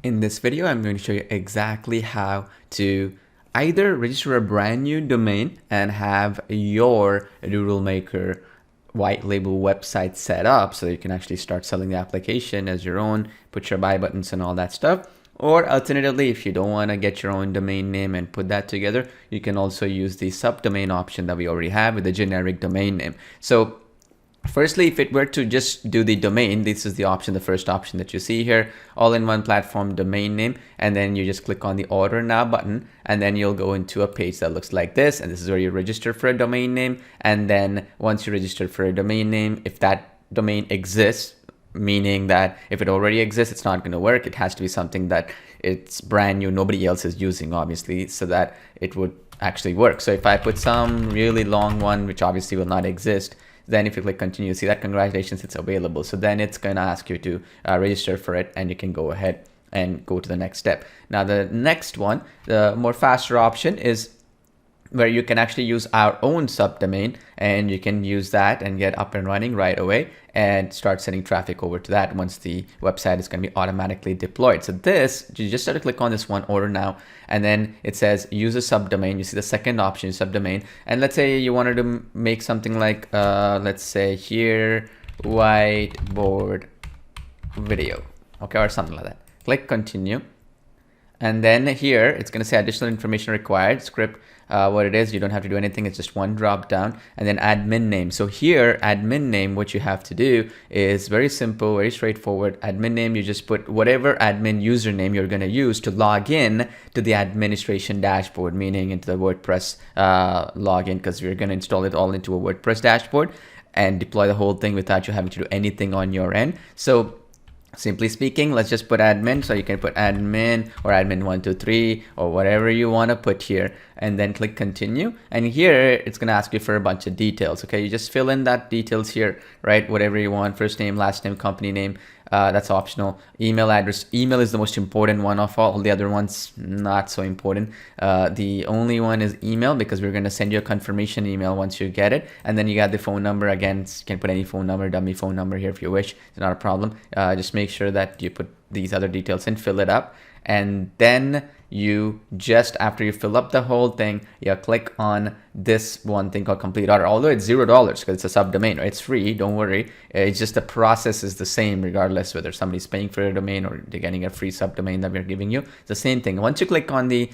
In this video, I'm going to show you exactly how to either register a brand new domain and have your Doodle Maker white label website set up so that you can actually start selling the application as your own, put your buy buttons and all that stuff. Or alternatively, if you don't want to get your own domain name and put that together, you can also use the subdomain option that we already have with the generic domain name. So firstly, if it were to just do the domain, this is the option, the first option that you see here, all-in-one platform domain name, and then you just click on the order now button, and then you'll go into a page that looks like this, and this is where you register for a domain name. And then once you register for a domain name, if that domain exists, meaning that if it already exists, it's not going to work. It has to be something that it's brand new, nobody else is using, obviously, so that it would actually work. So if I put some really long one, which obviously will not exist, then if you click continue, see that congratulations, it's available. So then it's going to ask you to register for it, and you can go ahead and go to the next step. Now the next one, the more faster option, is where you can actually use our own subdomain, and you can use that and get up and running right away and start sending traffic over to that once the website is going to be automatically deployed. So this, you just have to click on this one, order now, and then it says use a subdomain. You see the second option, subdomain, and let's say you wanted to make something like let's say here, whiteboard video, okay, or something like that. Click continue. And then here, it's going to say additional information required, script, what it is. You don't have to do anything. It's just one drop down, and then admin name. So here, admin name, what you have to do is very simple, very straightforward. Admin name, you just put whatever admin username you're going to use to log in to the administration dashboard, meaning into the WordPress login, because we're going to install it all into a WordPress dashboard and deploy the whole thing without you having to do anything on your end. So simply speaking, let's just put admin. So you can put admin or admin123 or whatever you want to put here, and then click continue. And here it's going to ask you for a bunch of details. Okay, you just fill in that details here, right? Whatever you want, first name, last name, company name. That's optional. Email address. Email is the most important one of all. The other ones not so important. The only one is email, because we're going to send you a confirmation email once you get it. And then you got the phone number. Again, you can put any phone number, dummy phone number here if you wish. It's not a problem. Just make sure that you put these other details and fill it up. And then you just, after you fill up the whole thing, you click on this one thing called complete order. Although it's $0 because it's a subdomain, right? It's free, don't worry. It's just the process is the same regardless whether somebody's paying for a domain or they're getting a free subdomain that we're giving you. It's the same thing. Once you click on the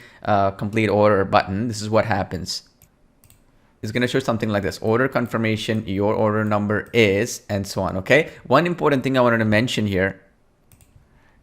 complete order button, this is what happens. It's going to show something like this: order confirmation, your order number is, and so on. Okay, one important thing I wanted to mention here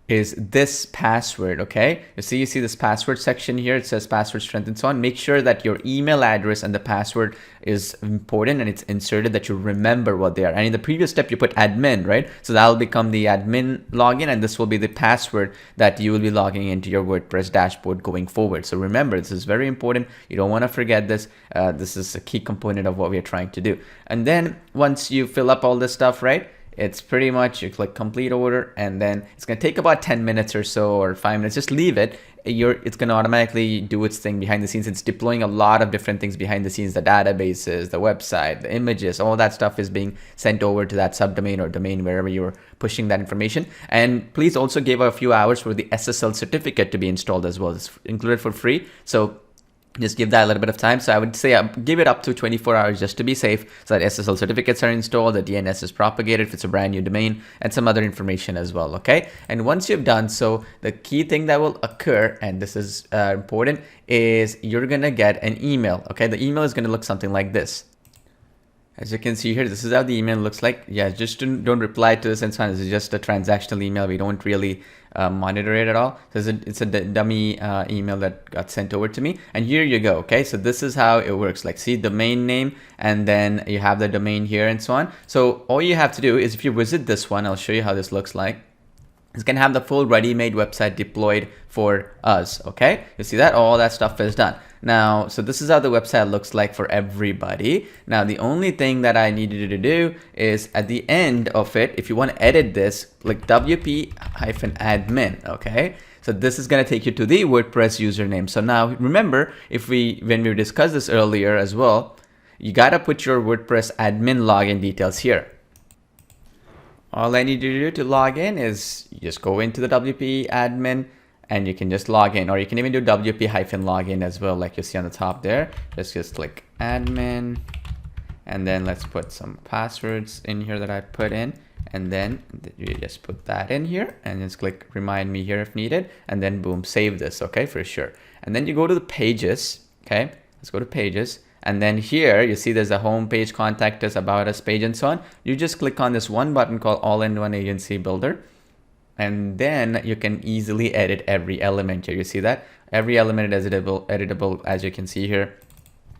is this password. Okay, you see this password section here. It says password strength and so on. Make sure that your email address and the password is important and it's inserted, that you remember what they are. And in the previous step you put admin, right? So that'll become the admin login, and this will be the password that you will be logging into your WordPress dashboard going forward. So remember, this is very important. You don't want to forget this. This is a key component of what we are trying to do. And then once you fill up all this stuff, right, it's pretty much, you click complete order, and then it's going to take about 10 minutes or so, or 5 minutes. Just leave it. It's going to automatically do its thing behind the scenes. It's deploying a lot of different things behind the scenes: the databases, the website, the images, all that stuff is being sent over to that subdomain or domain, wherever you're pushing that information. And please also give a few hours for the SSL certificate to be installed as well. It's included for free, so just give that a little bit of time. So I would say give it up to 24 hours just to be safe, so that SSL certificates are installed, the DNS is propagated if it's a brand new domain, and some other information as well. Okay, and once you've done so, the key thing that will occur, and this is important, is you're gonna get an email. Okay, the email is gonna look something like this. As you can see here, this is how the email looks like. Yeah, just don't reply to this and so on. This is just a transactional email. We don't really monitor it at all. So it's a dummy email that got sent over to me. And here you go. Okay, so this is how it works. Like, see, domain name, and then you have the domain here and so on. So all you have to do is, if you visit this one, I'll show you how this looks like. It's going to have the full ready-made website deployed for us. Okay, you see that all that stuff is done now. So this is how the website looks like for everybody. Now the only thing that I needed you to do is, at the end of it, if you want to edit this, click wp-admin. Okay, so this is going to take you to the WordPress username. So now remember, when we discussed this earlier as well, you got to put your WordPress admin login details here. All I need you to do to log in is just go into the WP admin and you can just log in, or you can even do WP-login as well, like you see on the top there. Just click admin, and then let's put some passwords in here that I put in, and then you just put that in here and just click remind me here if needed, and then boom, save this, okay, for sure. And then you go to the pages, okay, let's go to pages. And then here you see there's a home page, contact us, about us page, and so on. You just click on this one button called all-in-one agency builder, and then you can easily edit every element here. You see that every element is editable, as you can see here.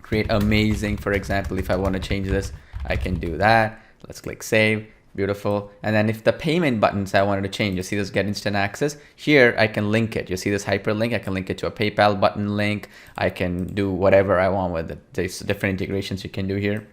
Create amazing, for example, if I want to change this, I can do that. Let's click save. Beautiful. And then if the payment buttons I wanted to change, you see this get instant access here, I can link it. You see this hyperlink, I can link it to a PayPal button link. I can do whatever I want with it. There's different integrations you can do here.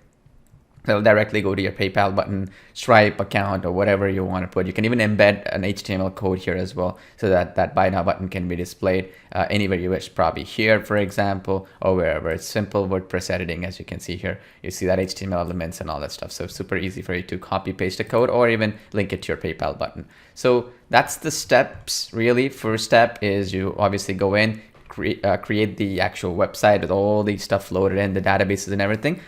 It'll directly go to your PayPal button, Stripe account, or whatever you want to put. You can even embed an HTML code here as well, so that that buy now button can be displayed anywhere you wish, probably here, for example, or wherever. It's simple WordPress editing, as you can see here. You see that HTML elements and all that stuff. So it's super easy for you to copy paste a code or even link it to your PayPal button. So that's the steps, really. First step is you obviously go in, create the actual website with all the stuff loaded in, the databases and everything.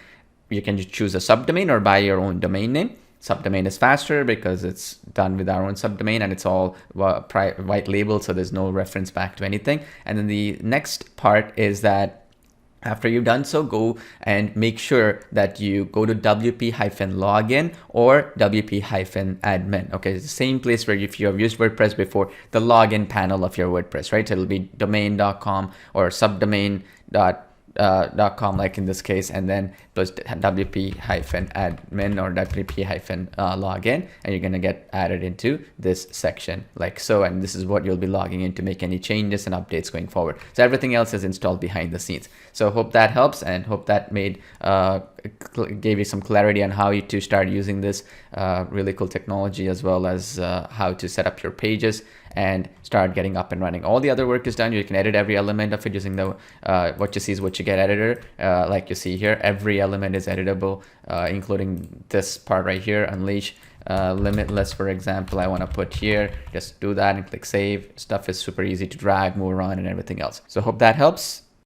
You can just choose a subdomain or buy your own domain name. Subdomain is faster because it's done with our own subdomain and it's all white labeled, so there's no reference back to anything. And then the next part is that after you've done so, go and make sure that you go to WP-login or WP-admin. Okay, it's the same place where if you have used WordPress before, the login panel of your WordPress, right? So it'll be domain.com or subdomain.com, like in this case, and then plus WP-admin or WP-login, and you're going to get added into this section like so. And this is what you'll be logging in to make any changes and updates going forward. So everything else is installed behind the scenes. So hope that helps, and hope that gave you some clarity on how to start using this really cool technology, as well as how to set up your pages and start getting up and running. All the other work is done. You can edit every element of it using the what you see is what you get editor. Like you see here, every element is editable, including this part right here, unleash limitless, for example. I want to put here, just do that and click save. Stuff is super easy to drag, move around, and everything else. So hope that helps.